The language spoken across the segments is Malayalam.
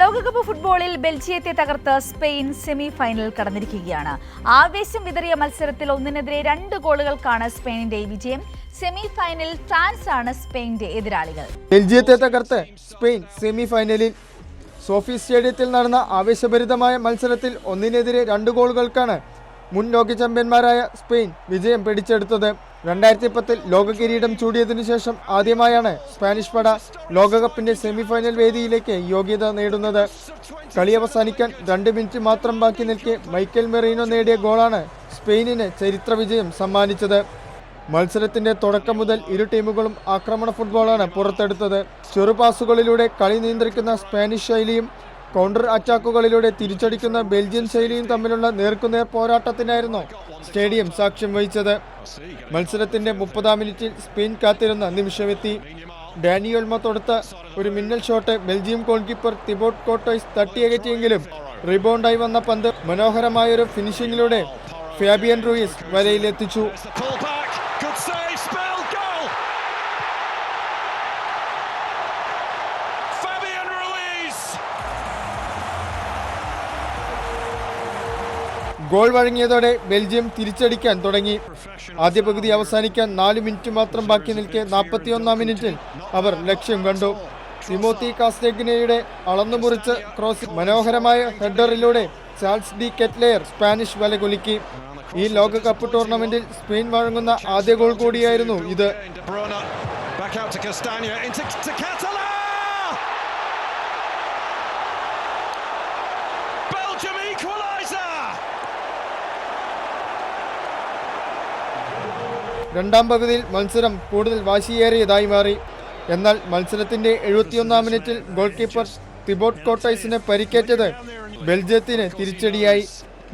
ലോകകപ്പ് ഫുട്ബോളിൽ ബെൽജിയത്തെ തകർത്ത് സ്പെയിൻ സെമി ഫൈനൽ കടന്നിരിക്കുകയാണ്. ആവേശം വിതറിയ മത്സരത്തിൽ 1-2 ഗോളുകൾക്കാണ് സ്പെയിനിന്റെ വിജയം. സെമി ഫൈനലിൽ ഫ്രാൻസ് ആണ് സ്പെയിനിന്റെ എതിരാളികൾ. ബെൽജിയത്തെ തകർത്ത് സ്പെയിൻ സെമി ഫൈനലിൽ. സോഫി സ്റ്റേഡിയത്തിൽ നടന്ന ആവേശഭരിതമായ മത്സരത്തിൽ 1-2 ഗോളുകൾക്കാണ് മുൻ ലോക ചാമ്പ്യന്മാരായ സ്പെയിൻ വിജയം പിടിച്ചെടുത്തത്. 2010 ലോക കിരീടം ചൂടിയതിനു ശേഷം ആദ്യമായാണ് സ്പാനിഷ് പട ലോകകപ്പിന്റെ സെമിഫൈനൽ വേദിയിലേക്ക് യോഗ്യത നേടുന്നത്. കളി അവസാനിക്കാൻ 2 മിനിറ്റ് മാത്രം ബാക്കി നിൽക്കെ മൈക്കൽ മെറീനോ നേടിയ ഗോളാണ് സ്പെയിനിന് ചരിത്ര വിജയം സമ്മാനിച്ചത്. മത്സരത്തിന്റെ തുടക്കം മുതൽ ഇരു ടീമുകളും ആക്രമണ ഫുട്ബോളാണ് പുറത്തെടുത്തത്. ചെറുപാസുകളിലൂടെ കളി നിയന്ത്രിക്കുന്ന സ്പാനിഷ് ശൈലിയും കൗണ്ടർ അറ്റാക്കുകളിലൂടെ തിരിച്ചടിക്കുന്ന ബെൽജിയൻ ശൈലിയും തമ്മിലുള്ള നേർക്കുനേർ പോരാട്ടത്തിനായിരുന്നു സ്റ്റേഡിയം സാക്ഷ്യം വഹിച്ചത്. മത്സരത്തിന്റെ 30-ാം മിനിറ്റിൽ സ്പെയിൻ കാത്തിരുന്ന നിമിഷമെത്തി. ഡാനി ഓൾമോ തൊടുത്ത ഒരു മിന്നൽ shot Belgium goal keeper Thibaut Courtois തട്ടിയകറ്റിയെങ്കിലും റീബൗണ്ടായി വന്ന പന്ത് മനോഹരമായൊരു ഫിനിഷിംഗിലൂടെ ഫാബിയൻ റൂയിസ് വലയിലെത്തിച്ചു. ഗോൾ വഴങ്ങിയതോടെ ബെൽജിയം തിരിച്ചടിക്കാൻ തുടങ്ങി. ആദ്യ പകുതി അവസാനിക്കാൻ 4 മിനിറ്റ് മാത്രം ബാക്കി നിൽക്കെ 41-ാം മിനിറ്റിൽ അവർ ലക്ഷ്യം കണ്ടു. തിമോത്തി കാസ്റ്റഗ്നയുടെ അളന്നുമുറിച്ച ക്രോസ് മനോഹരമായ ഹെഡറിലൂടെ ചാൾസ് ഡി കെറ്റ്ലെയർ സ്പാനിഷ് വല കുലുക്കി. ഈ ലോകകപ്പ് ടൂർണമെന്റിൽ സ്പെയിൻ വഴങ്ങുന്ന ആദ്യ ഗോൾ കൂടിയായിരുന്നു ഇത്. രണ്ടാം പകുതിയിൽ മത്സരം കൂടുതൽ വാശിയേറിയതായി മാറി. എന്നാൽ മത്സരത്തിന്റെ 71-ാം മിനിറ്റിൽ ഗോൾ കീപ്പർ തിബോട്ട് കോർട്ടോയ്സിന് പരിക്കേറ്റത് ബെൽജിയത്തിന് തിരിച്ചടിയായി.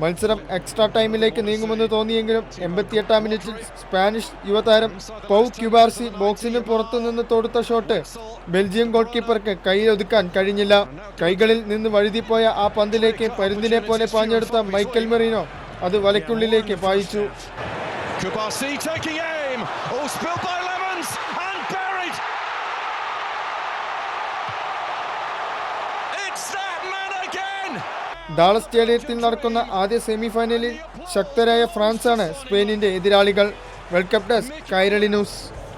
മത്സരം എക്സ്ട്രാ ടൈമിലേക്ക് നീങ്ങുമെന്ന് തോന്നിയെങ്കിലും 88-ാം മിനിറ്റിൽ സ്പാനിഷ് യുവതാരം പൗ ക്യുബാർസി ബോക്സിന് പുറത്തുനിന്ന് തൊടുത്ത ഷോട്ട് ബെൽജിയം ഗോൾ കീപ്പർക്ക് കൈയിലൊതുക്കാൻ കഴിഞ്ഞില്ല. കൈകളിൽ നിന്ന് വഴുതിപ്പോയ ആ പന്തിലേക്ക് പരുന്തിനെ പോലെ പാഞ്ഞെടുത്ത മൈക്കൽ മെറീനോ അത് വലയ്ക്കുള്ളിലേക്ക് പായിച്ചു. Kubasi taking aim. Oh, spilled by Lemons and buried. It's that man again. Dallas സ്റ്റേഡിയത്തിൽ നടക്കുന്ന ആദ്യ സെമി ഫൈനലിൽ ശക്തരായ ഫ്രാൻസാണ് സ്പെയിനിന്റെ എതിരാളികൾ. World cup desk Kairali news.